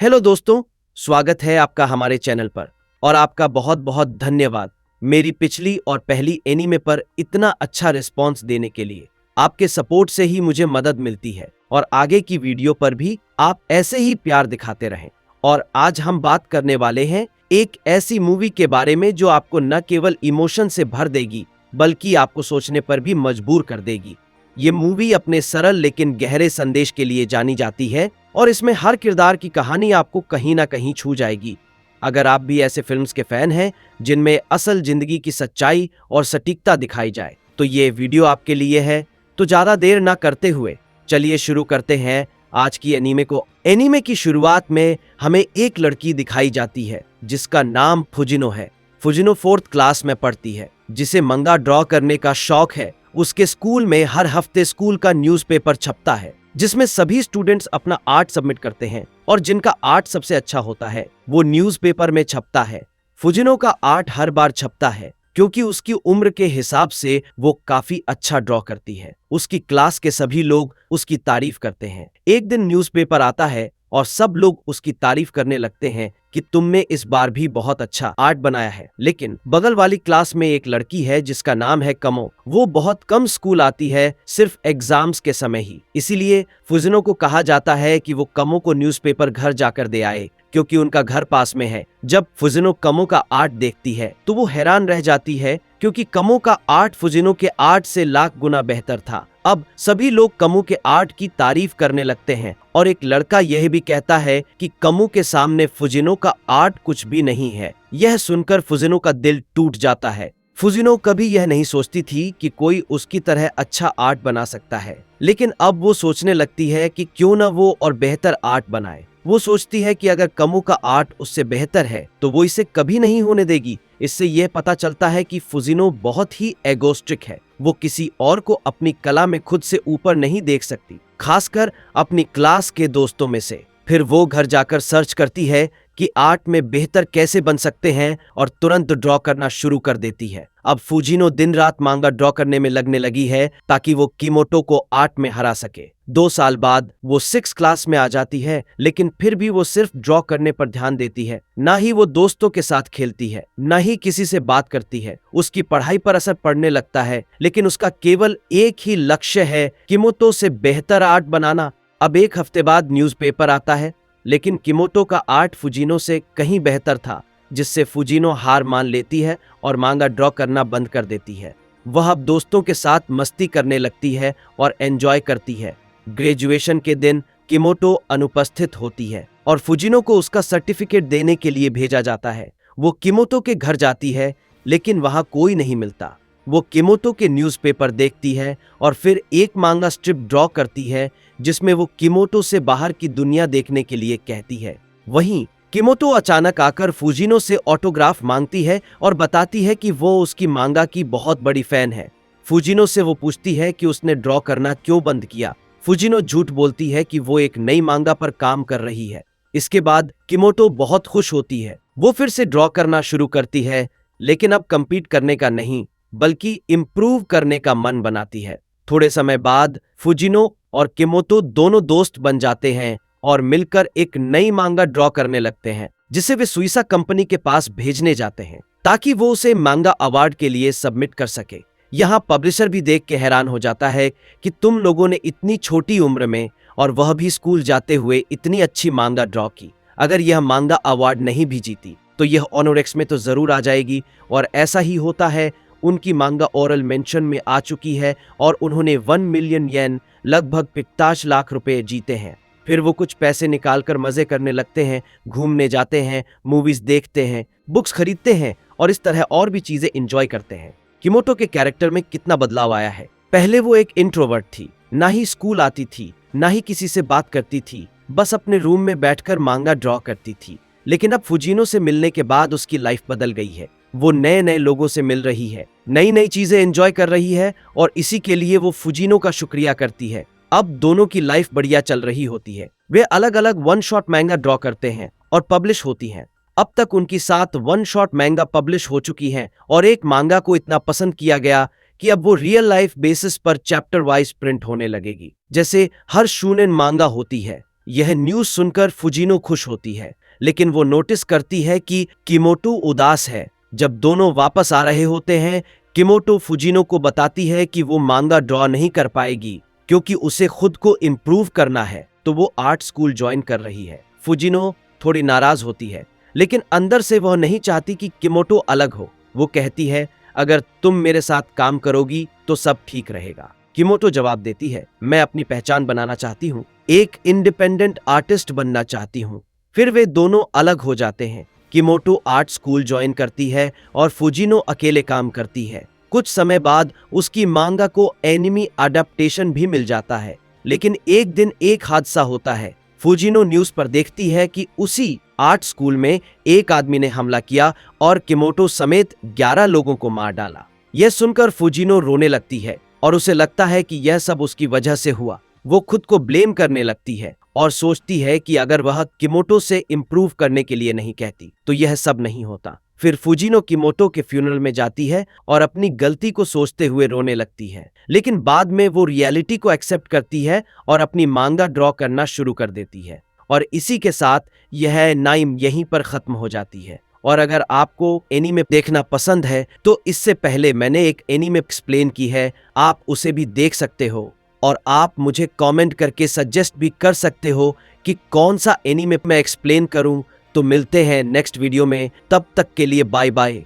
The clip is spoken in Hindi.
हेलो दोस्तों, स्वागत है आपका हमारे चैनल पर और आपका बहुत बहुत धन्यवाद मेरी पिछली और पहली एनीमे पर इतना अच्छा रिस्पॉन्स देने के लिए। आपके सपोर्ट से ही मुझे मदद मिलती है और आगे की वीडियो पर भी आप ऐसे ही प्यार दिखाते रहें। और आज हम बात करने वाले हैं एक ऐसी मूवी के बारे में जो आपको न केवल इमोशन से भर देगी बल्कि आपको सोचने पर भी मजबूर कर देगी। ये मूवी अपने सरल लेकिन गहरे संदेश के लिए जानी जाती है और इसमें हर किरदार की कहानी आपको कहीं ना कहीं छू जाएगी। अगर आप भी ऐसे फिल्म्स के फैन हैं जिनमें असल जिंदगी की सच्चाई और सटीकता दिखाई जाए तो ये वीडियो आपके लिए है। तो ज्यादा देर ना करते हुए चलिए शुरू करते हैं आज की एनीमे को। एनीमे की शुरुआत में हमें एक लड़की दिखाई जाती है जिसका नाम फुजिनो है। फुजिनो 4th क्लास में पढ़ती है, जिसे मंगा ड्रॉ करने का शौक है। उसके स्कूल में हर हफ्ते स्कूल का न्यूज़पेपर छपता है जिसमें सभी स्टूडेंट्स अपना आर्ट सबमिट करते हैं और जिनका आर्ट सबसे अच्छा होता है वो न्यूज़पेपर में छपता है। फुजिनो का आर्ट हर बार छपता है क्योंकि उसकी उम्र के हिसाब से वो काफी अच्छा ड्रॉ करती है। उसकी क्लास के सभी लोग उसकी तारीफ करते हैं। एक दिन न्यूज़पेपर आता है और सब लोग उसकी तारीफ करने लगते हैं कि तुमने इस बार भी बहुत अच्छा आर्ट बनाया है। लेकिन बगल वाली क्लास में एक लड़की है जिसका नाम है कमो। वो बहुत कम स्कूल आती है, सिर्फ एग्जाम्स के समय ही। इसीलिए फुजिनो को कहा जाता है कि वो कमो को न्यूज़पेपर घर जाकर दे आए क्योंकि उनका घर पास में है। जब फुजिनो कमो का आर्ट देखती है तो वो हैरान रह जाती है क्योंकि कमो का आर्ट फुजिनो के आर्ट से लाख गुना बेहतर था। अब सभी लोग कमो के आर्ट की तारीफ करने लगते हैं और एक लड़का यह भी कहता है कि कमो के सामने फुजिनो का आर्ट कुछ भी नहीं है। यह सुनकर फुजिनो का दिल टूट जाता है। फुजिनो कभी यह नहीं सोचती थी कि कोई उसकी तरह अच्छा आर्ट बना सकता है, लेकिन अब वो सोचने लगती है कि क्यों ना वो और बेहतर आर्ट बनाए। वो सोचती है कि अगर कमो का आर्ट उससे बेहतर है तो वो इसे कभी नहीं होने देगी। इससे यह पता चलता है कि फुजिनो बहुत ही एगोस्ट्रिक है। वो किसी और को अपनी कला में खुद से ऊपर नहीं देख सकती, खासकर अपनी क्लास के दोस्तों में से। फिर वो घर जाकर सर्च करती है कि आर्ट में बेहतर कैसे बन सकते हैं और तुरंत ड्रॉ करना शुरू कर देती है। अब फुजिनो दिन रात मांगा ड्रॉ करने में लगने लगी है ताकि वो किमोटो को आर्ट में हरा सके। 2 साल बाद वो 6th क्लास में आ जाती है, लेकिन फिर भी वो सिर्फ ड्रॉ करने पर ध्यान देती है। ना ही वो दोस्तों के साथ खेलती है, ना ही किसी से बात करती है। उसकी पढ़ाई पर असर पड़ने लगता है, लेकिन उसका केवल एक ही लक्ष्य है, किमोटो से बेहतर आर्ट बनाना। अब 1 हफ्ते बाद न्यूज़पेपर आता है, लेकिन किमोटो का आर्ट फुजिनो से कहीं बेहतर था, जिससे फुजिनो हार मान लेती है और मांगा ड्रॉ करना बंद कर देती है। वह अब दोस्तों के साथ मस्ती करने लगती है और एंजॉय करती है। ग्रेजुएशन के दिन किमोटो अनुपस्थित होती है और फुजिनो को उसका सर्टिफिकेट देने के लिए भेजा जाता है। वो किमोटो के घर जाती है, लेकिन वहां कोई नहीं मिलता। वो किमोटो के न्यूज़पेपर देखती है और फिर एक मांगा स्ट्रिप ड्रॉ करती है जिसमें वो किमोटो से बाहर की दुनिया देखने के लिए कहती है। वहीं किमोटो अचानक आकर फुजिनो से ऑटोग्राफ मांगती है और बताती है कि वो उसकी मांगा की बहुत बड़ी फैन है। फुजिनो से वो पूछती है कि उसने ड्रॉ करना क्यों बंद किया। फुजिनो झूठ बोलती है कि वो एक नई मांगा पर काम कर रही है। इसके बाद किमोटो बहुत खुश होती है। वो फिर से ड्रॉ करना शुरू करती है, लेकिन अब कम्पीट करने का नहीं बल्कि इम्प्रूव करने का मन बनाती है। थोड़े समय बाद फुजिनो और किमोटो दोनों दोस्त बन जाते हैं और मिलकर एक नई मांगा ड्रॉ करने लगते हैं, जिसे वे सुइसा कंपनी के पास भेजने जाते हैं ताकि वो उसे मांगा अवार्ड के लिए सबमिट कर सके। यहाँ पब्लिशर भी देख के हैरान हो जाता है कि तुम लोगों ने इतनी छोटी उम्र में और वह भी स्कूल जाते हुए इतनी अच्छी मांगा ड्रॉ की। अगर यह मांगा अवार्ड नहीं भी जीती तो यह ऑनोरेक्स में तो जरूर आ जाएगी। और ऐसा ही होता है। उनकी मांगा ओरल मेंशन में आ चुकी है और उन्होंने 1 मिलियन येन लगभग 50 लाख रुपए जीते हैं। फिर वो कुछ पैसे निकालकर मजे करने लगते हैं, घूमने जाते हैं, मूवीज देखते हैं, बुक्स खरीदते हैं और इस तरह और भी चीजें एंजॉय करते हैं। किमोटो के कैरेक्टर में कितना बदलाव आया है। पहले वो एक इंट्रोवर्ट थी, ना ही स्कूल आती थी, ना ही किसी से बात करती थी, बस अपने रूम में बैठकर मांगा ड्रॉ करती थी। लेकिन अब फुजिनो से मिलने के बाद उसकी लाइफ बदल गई है। वो नए नए लोगों से मिल रही है, नई नई चीजें एंजॉय कर रही है और इसी के लिए वो फुजिनो का शुक्रिया करती है। अब दोनों की लाइफ बढ़िया चल रही होती है। वे अलग अलग 1 शॉट मैंगा ड्रॉ करते हैं और पब्लिश होती हैं। अब तक उनकी 7 1 शॉट मैंगा पब्लिश हो चुकी हैं और एक मांगा को इतना पसंद किया गया कि अब वो रियल लाइफ बेसिस पर चैप्टर वाइज प्रिंट होने लगेगी, जैसे हर शूनेन मांगा होती है। यह न्यूज़ सुनकर फुजिनो खुश होती है, लेकिन वो नोटिस करती है कि किमोटो उदास है। जब दोनों वापस आ रहे होते हैं, किमोटो फुजिनो को बताती है कि वो मांगा ड्रॉ नहीं कर पाएगी क्योंकि उसे खुद को इम्प्रूव करना है, तो वो आर्ट स्कूल ज्वाइन कर रही है। फुजिनो थोड़ी नाराज होती है, लेकिन अंदर से वह नहीं चाहती कि किमोटो अलग हो। वो कहती है, अगर तुम मेरे साथ काम करोगी तो सब ठीक रहेगा। किमोटो जवाब देती है, मैं अपनी पहचान बनाना चाहती हूँ, एक इंडिपेंडेंट आर्टिस्ट बनना चाहती हूँ। फिर वे दोनों अलग हो जाते हैं। किमोटो आर्ट स्कूल ज्वाइन करती है और फुजिनो अकेले काम करती है। कुछ समय बाद उसकी मांगा को एनिमी अडेप्टेशन भी मिल जाता है, लेकिन एक दिन एक हादसा होता है। फुजिनो न्यूज़ पर देखती है कि उसी आर्ट स्कूल में एक आदमी ने हमला किया और किमोटो समेत 11 लोगों को मार डाला। यह सुनकर फुजिनो रोने लगती है और उसे लगता है कि यह सब उसकी वजह से हुआ। वो खुद को ब्लेम करने लगती है और सोचती है कि अगर वह किमोटो से इम्प्रूव करने के लिए नहीं कहती तो यह सब नहीं होता। फिर फुजिनो किमोटो के फ्यूनरल में जाती है और अपनी गलती को सोचते हुए रोने लगती है, लेकिन बाद में वो रियलिटी को एक्सेप्ट करती है और अपनी मांगा ड्रॉ करना शुरू कर देती है। और इसी के साथ यह नाइम यहीं पर खत्म हो जाती है। और अगर आपको एनीमे देखना पसंद है तो इससे पहले मैंने एक एनीमे एक्सप्लेन की है, आप उसे भी देख सकते हो। और आप मुझे कमेंट करके सजेस्ट भी कर सकते हो कि कौन सा एनीमे मैं एक्सप्लेन करूं। तो मिलते हैं नेक्स्ट वीडियो में, तब तक के लिए बाय बाय।